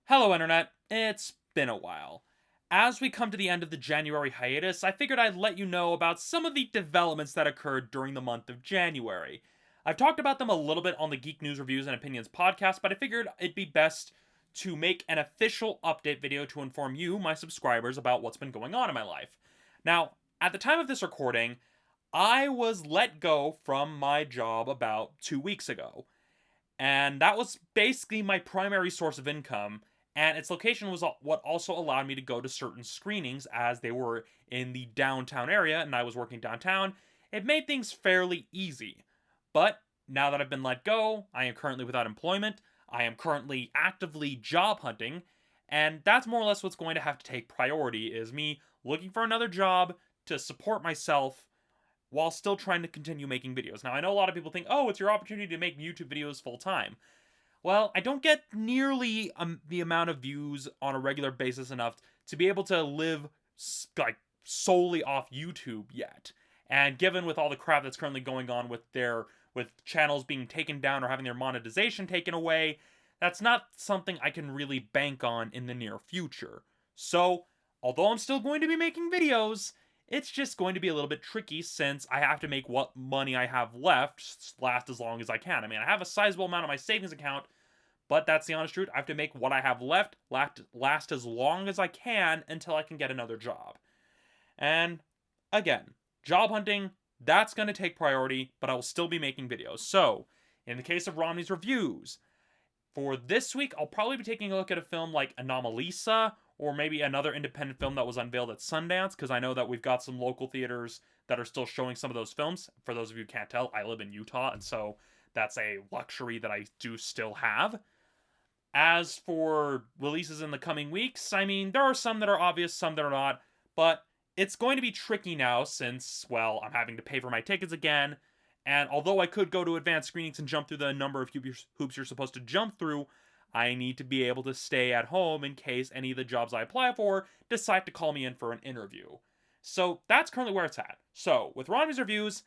Hello, Internet. It's been a while. As we come to the end of the January hiatus, I figured I'd let you know about some of the developments that occurred during the month of January. I've talked about them a little bit on the Geek News Reviews and Opinions podcast, but I figured it'd be best to make an official update video to inform you, my subscribers, about what's been going on in my life. Now, at the time of this recording, I was let go from my job about 2 weeks ago. And that was basically my primary source of income, and its location was what also allowed me to go to certain screenings as they were in the downtown area and I was working downtown. It made things fairly easy. But now that I've been let go, I am currently without employment. I am currently actively job hunting, and that's more or less what's going to have to take priority is me looking for another job to support myself while still trying to continue making videos. Now, I know a lot of people think, oh, it's your opportunity to make YouTube videos full time. Well, I don't get nearly the amount of views on a regular basis enough to be able to live like solely off YouTube yet. And given with all the crap that's currently going on with channels being taken down or having their monetization taken away, that's not something I can really bank on in the near future. So, although I'm still going to be making videos, it's just going to be a little bit tricky since I have to make what money I have left last as long as I can. I mean, I have a sizable amount on my savings account, but that's the honest truth. I have to make what I have left last as long as I can until I can get another job. And again, job hunting, that's going to take priority, but I will still be making videos. So, in the case of Romney's reviews, for this week, I'll probably be taking a look at a film like Anomalisa, or maybe another independent film that was unveiled at Sundance, because I know that we've got some local theaters that are still showing some of those films. For those of you who can't tell, I live in Utah, and so that's a luxury that I do still have. As for releases in the coming weeks, I mean, there are some that are obvious, some that are not, but it's going to be tricky now since, well, I'm having to pay for my tickets again, and although I could go to advanced screenings and jump through the number of hoops you're supposed to jump through, I need to be able to stay at home in case any of the jobs I apply for decide to call me in for an interview. So that's currently where it's at. So with Ronnie's reviews,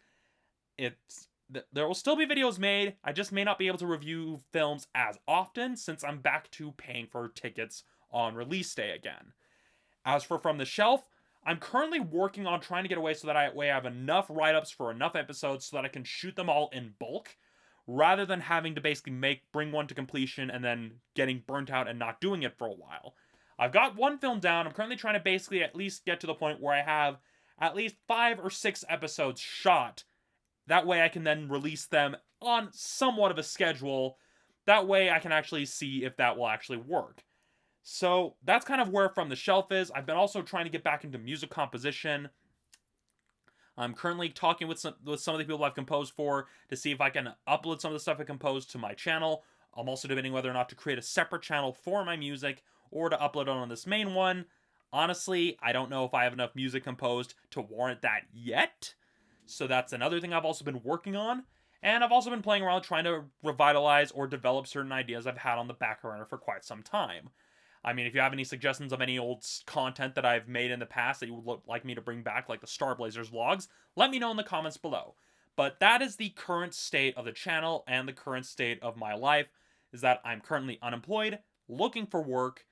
there will still be videos made. I just may not be able to review films as often since I'm back to paying for tickets on release day again. As for From the Shelf, I'm currently working on trying to get away so that I have enough write-ups for enough episodes so that I can shoot them all in bulk, rather than having to basically bring one to completion and then getting burnt out and not doing it for a while. I've got one film down. I'm currently trying to basically at least get to the point where I have at least 5 or 6 episodes shot. That way I can then release them on somewhat of a schedule. That way I can actually see if that will actually work. So that's kind of where From the Shelf is. I've been also trying to get back into music composition. I'm currently talking with some of the people I've composed for to see if I can upload some of the stuff I composed to my channel. I'm also debating whether or not to create a separate channel for my music or to upload it on this main one. Honestly, I don't know if I have enough music composed to warrant that yet. So that's another thing I've also been working on. And I've also been playing around trying to revitalize or develop certain ideas I've had on the back burner for quite some time. I mean, if you have any suggestions of any old content that I've made in the past that you would like me to bring back, like the Star Blazers vlogs, let me know in the comments below. But that is the current state of the channel and the current state of my life, is that I'm currently unemployed, looking for work.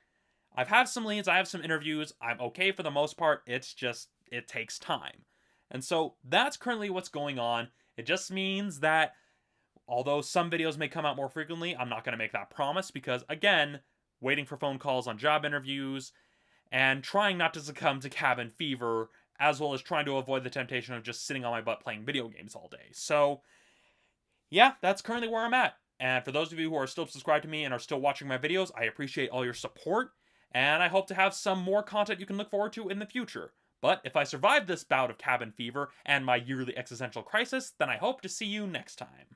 I've had some leads, I have some interviews, I'm okay for the most part, it's just, it takes time. And so that's currently what's going on. It just means that although some videos may come out more frequently, I'm not going to make that promise because, again, waiting for phone calls on job interviews, and trying not to succumb to cabin fever, as well as trying to avoid the temptation of just sitting on my butt playing video games all day. So, yeah, that's currently where I'm at. And for those of you who are still subscribed to me and are still watching my videos, I appreciate all your support, and I hope to have some more content you can look forward to in the future. But if I survive this bout of cabin fever and my yearly existential crisis, then I hope to see you next time.